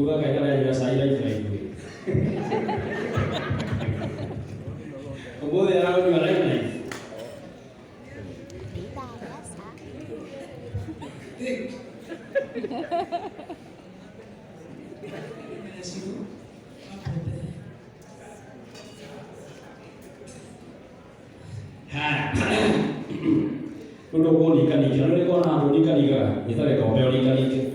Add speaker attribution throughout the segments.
Speaker 1: Kuruga kaita na ya sai lai fly tu. Kemudian orang juga lain nih. Udah kau nikah nih, jangan kau nak nikah nikah, kita le kau beli nikah nikah.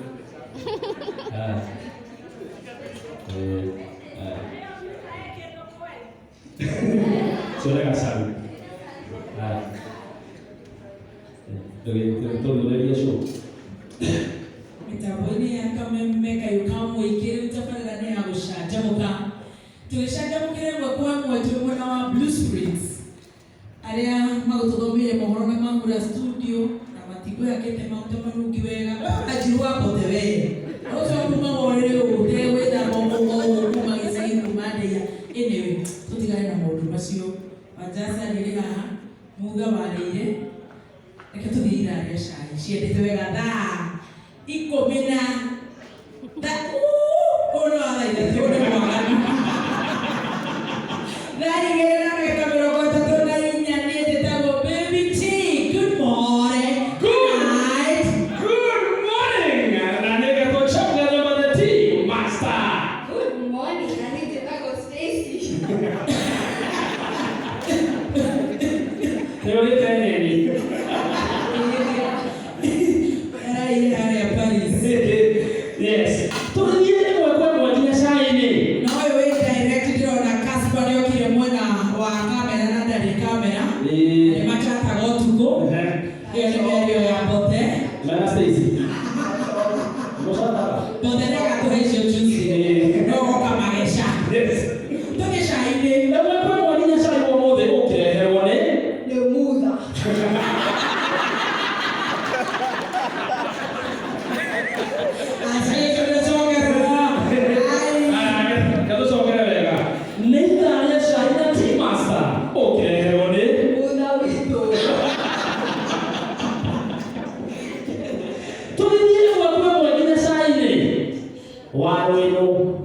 Speaker 1: Sudah kasar. Betul dia show.
Speaker 2: Mitambo ini yakamemmeka yukamwe ikiri utafanya nani agushajamuka tulishajamuka kwa mwana wa Blue Springs alia magutodomire mohoro na mangura studio na matiko yake tema utamanu kiwega ajiwa potewe ozo kuma wale utewe na bongo kuma isai kumade ya anyway tutigane na modu masio majasa nilika muga wale ekatugira ya shai shiete wega da iko mina da ono ala ile tone mwana na ingera na kamera kwa tatu na nyani tetabo baby tea good morning
Speaker 1: Good morning. Na nega to chakula na the tea master.
Speaker 3: Good morning, I need to talk to Stacy.
Speaker 1: Leo ni tena yes. Tulieni kwa mwajia shine.
Speaker 2: na wewe direct ndio na kasi kwa ndio kile mwana wa kamera na ndani kamera ni machata gotuko ndio ya bote
Speaker 1: Mana Stacy? Mosata.
Speaker 2: bote na katoesho juzi ndio kama gesha
Speaker 1: Yes.
Speaker 2: ndio shine
Speaker 1: Na kwa mwajia shine wa mode okay herone.
Speaker 3: The Muda.
Speaker 1: Kado sokera vega. Nenda ya shine tea master. Okay herone.
Speaker 3: Muda Vito.
Speaker 1: Tulieni kwa mwajia shine. Wano.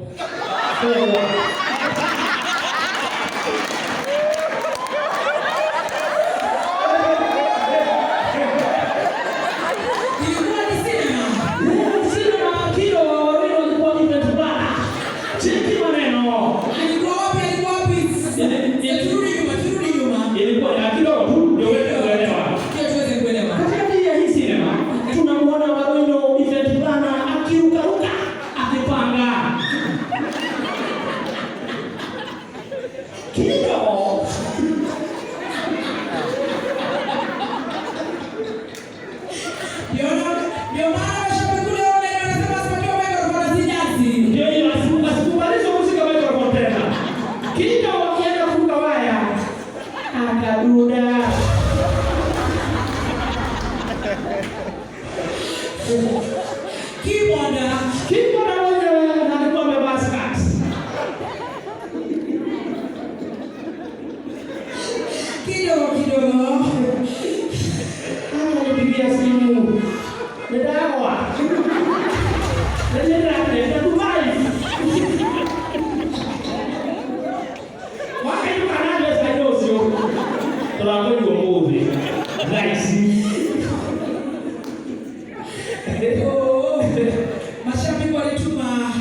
Speaker 2: mashabiki walituma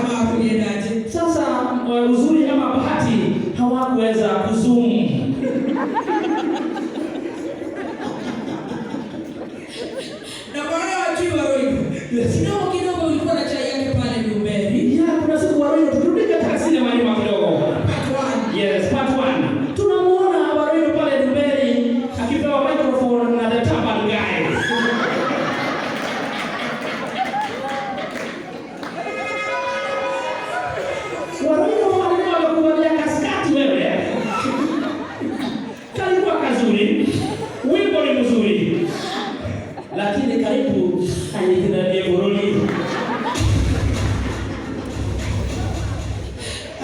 Speaker 2: kama kuliendaje
Speaker 1: Sasa uzuri ama bahati hawakuweza kuzoom.
Speaker 2: na wale watu wa Roy kidogo ulikuwa na chai yake pale Blueberry
Speaker 1: Ya kuna siku Waroyo turudike taksi ya Marima kidogo.
Speaker 2: part 1
Speaker 1: Yes, part 1. Tunamuona Waroyo pale Blueberry akipewa microphone na the Taban guy. Waroyo walikuwa wakuvalia kaskati wewe. Kalikuwa kazuri. Wimbo ni mzuri. Lakini karibu alikidania buruni.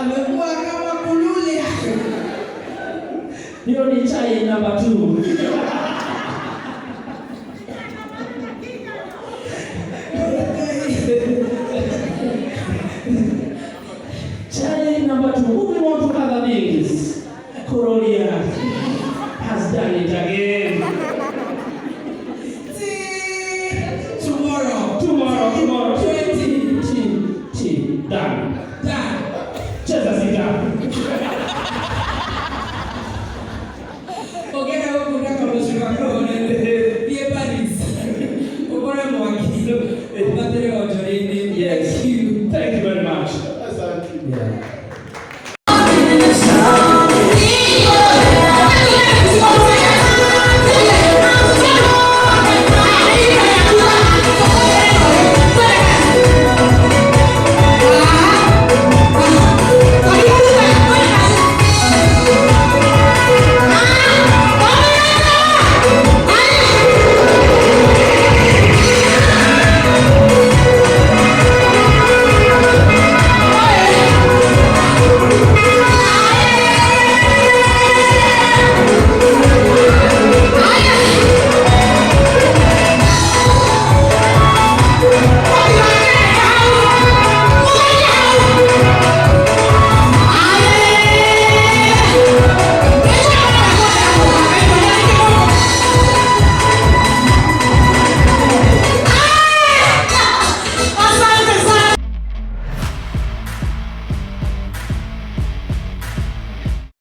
Speaker 2: amekuwa kama kulule
Speaker 1: Hiyo ni chai namba 2. and it again.